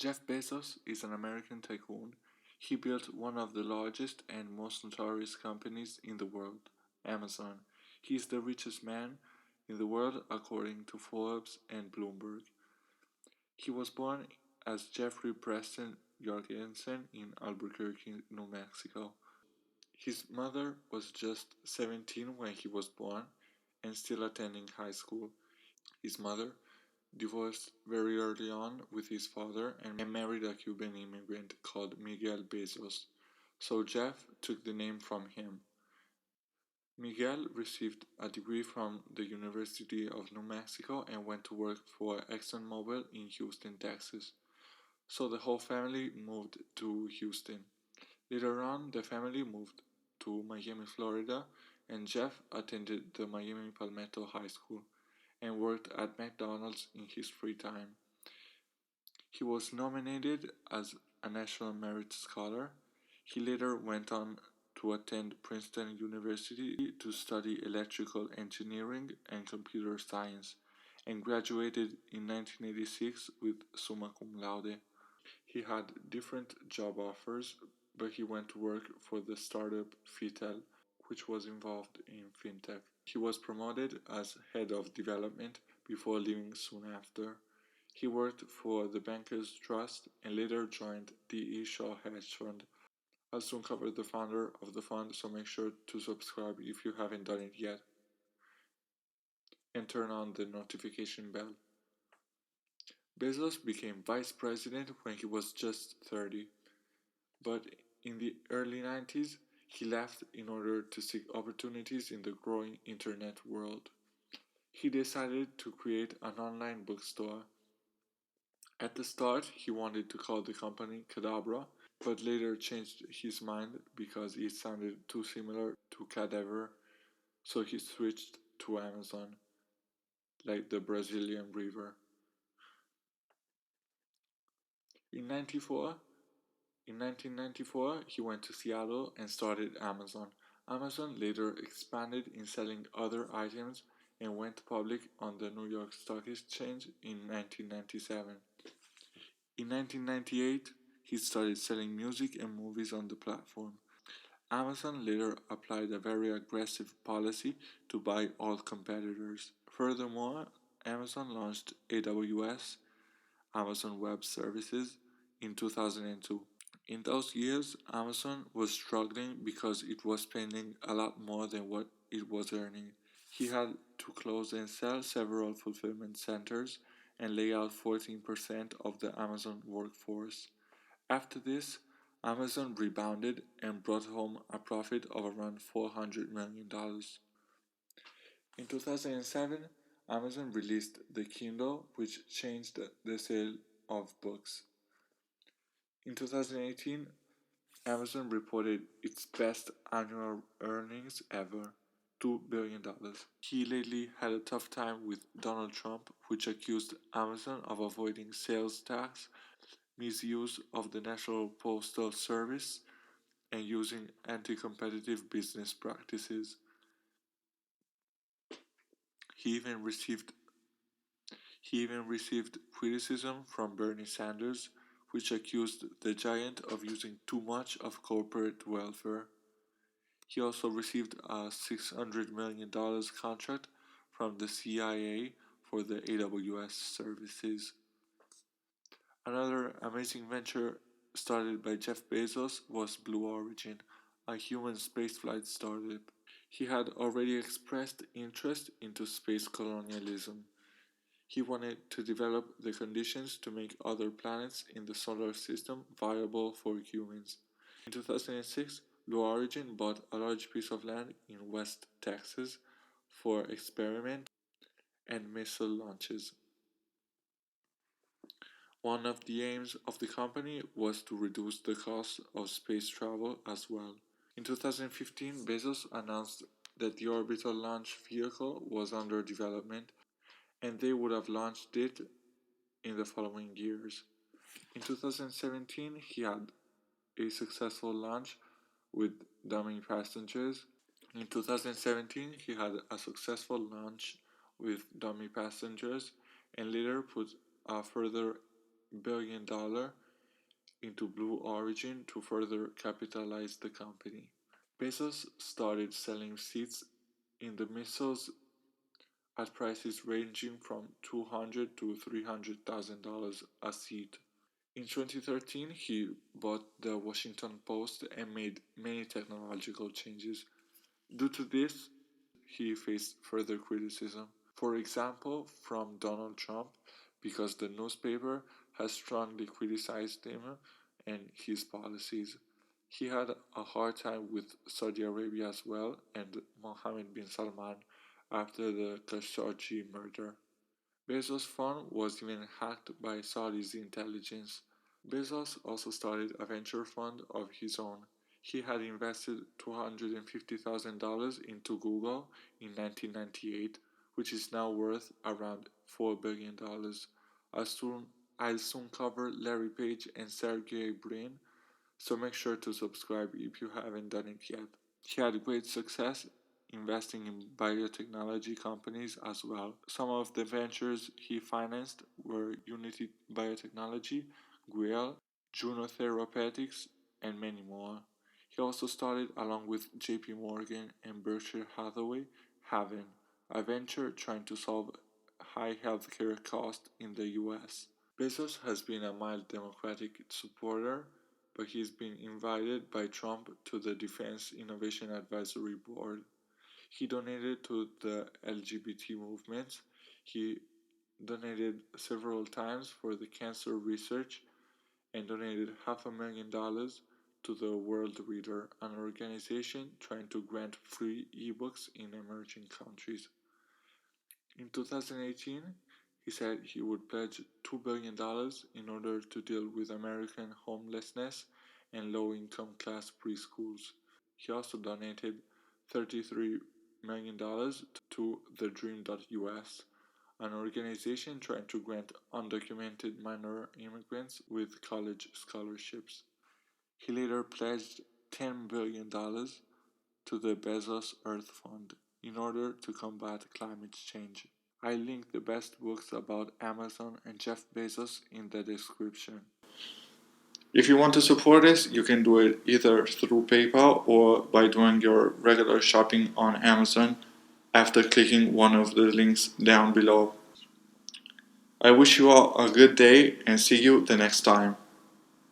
Jeff Bezos is an American tycoon. He built one of the largest and most notorious companies in the world, Amazon. He is the richest man in the world according to Forbes and Bloomberg. He was born as Jeffrey Preston Jorgensen in Albuquerque, New Mexico. His mother was just 17 when he was born and still attending high school. His mother divorced very early on with his father and married a Cuban immigrant called Miguel Bezos, so Jeff took the name from him. Miguel received a degree from the University of New Mexico and went to work for ExxonMobil in Houston, Texas. So the whole family moved to Houston. Later on, the family moved to Miami, Florida, and Jeff attended the Miami Palmetto High School and worked at McDonald's in his free time. He was nominated as a National Merit Scholar. He later went on to attend Princeton University to study electrical engineering and computer science, and graduated in 1986 with summa cum laude. He had different job offers, but he went to work for the startup Fitel, which was involved in fintech. He was promoted as head of development before leaving soon after. He worked for the Bankers Trust and later joined D.E. Shaw Hedge Fund. I'll soon cover the founder of the fund, so make sure to subscribe if you haven't done it yet and turn on the notification bell. Bezos became vice president when he was just 30, but in the early 90s, he left in order to seek opportunities in the growing internet world. He decided to create an online bookstore. At the start, he wanted to call the company Cadabra, but later changed his mind because it sounded too similar to cadaver, so he switched to Amazon, like the Brazilian river. In 1994, he went to Seattle and started Amazon. Amazon later expanded in selling other items and went public on the New York Stock Exchange in 1997. In 1998, he started selling music and movies on the platform. Amazon later applied a very aggressive policy to buy all competitors. Furthermore, Amazon launched AWS, Amazon Web Services, in 2002. In those years, Amazon was struggling because it was spending a lot more than what it was earning. He had to close and sell several fulfillment centers and lay out 14% of the Amazon workforce. After this, Amazon rebounded and brought home a profit of around $400 million. In 2007, Amazon released the Kindle, which changed the sale of books. In 2018, Amazon reported its best annual earnings ever, $2 billion. He lately had a tough time with Donald Trump, which accused Amazon of avoiding sales tax, misuse of the National Postal Service, and using anti-competitive business practices. He even received criticism from Bernie Sanders, which accused the giant of using too much of corporate welfare. He also received a $600 million contract from the CIA for the AWS services. Another amazing venture started by Jeff Bezos was Blue Origin, a human spaceflight startup. He had already expressed interest into space colonialism. He wanted to develop the conditions to make other planets in the solar system viable for humans. In 2006, Blue Origin bought a large piece of land in West Texas for experiment and missile launches. One of the aims of the company was to reduce the cost of space travel as well. In 2015, Bezos announced that the orbital launch vehicle was under development and they would have launched it in the following years. In 2017, he had a successful launch with dummy passengers. In 2017, he had a successful launch with dummy passengers and later put a further billion into Blue Origin to further capitalize the company. Bezos started selling seats in the missiles at prices ranging from $200,000 to $300,000 a seat. In 2013, he bought the Washington Post and made many technological changes. Due to this, he faced further criticism. For example, from Donald Trump, because the newspaper has strongly criticized him and his policies. He had a hard time with Saudi Arabia as well and Mohammed bin Salman after the Khashoggi murder. Bezos' phone was even hacked by Saudi's intelligence. Bezos also started a venture fund of his own. He had invested $250,000 into Google in 1998, which is now worth around $4 billion. I'll soon cover Larry Page and Sergey Brin, so make sure to subscribe if you haven't done it yet. He had great success investing in biotechnology companies as well. Some of the ventures he financed were Unity Biotechnology, Grail, Juno Therapeutics, and many more. He also started, along with JP Morgan and Berkshire Hathaway, Haven, a venture trying to solve high healthcare costs in the US. Bezos has been a mild Democratic supporter, but he's been invited by Trump to the Defense Innovation Advisory Board. He donated to the LGBT movement. He donated several times for the cancer research and donated $500,000 to the World Reader, an organization trying to grant free ebooks in emerging countries. In 2018, he said he would pledge $2 billion in order to deal with American homelessness and low-income class preschools. He also donated $33 million to the Dream.us, an organization trying to grant undocumented minor immigrants with college scholarships. He later pledged $10 billion to the Bezos Earth Fund in order to combat climate change. I link the best books about Amazon and Jeff Bezos in the description. If you want to support us, you can do it either through PayPal or by doing your regular shopping on Amazon after clicking one of the links down below. I wish you all a good day and see you the next time.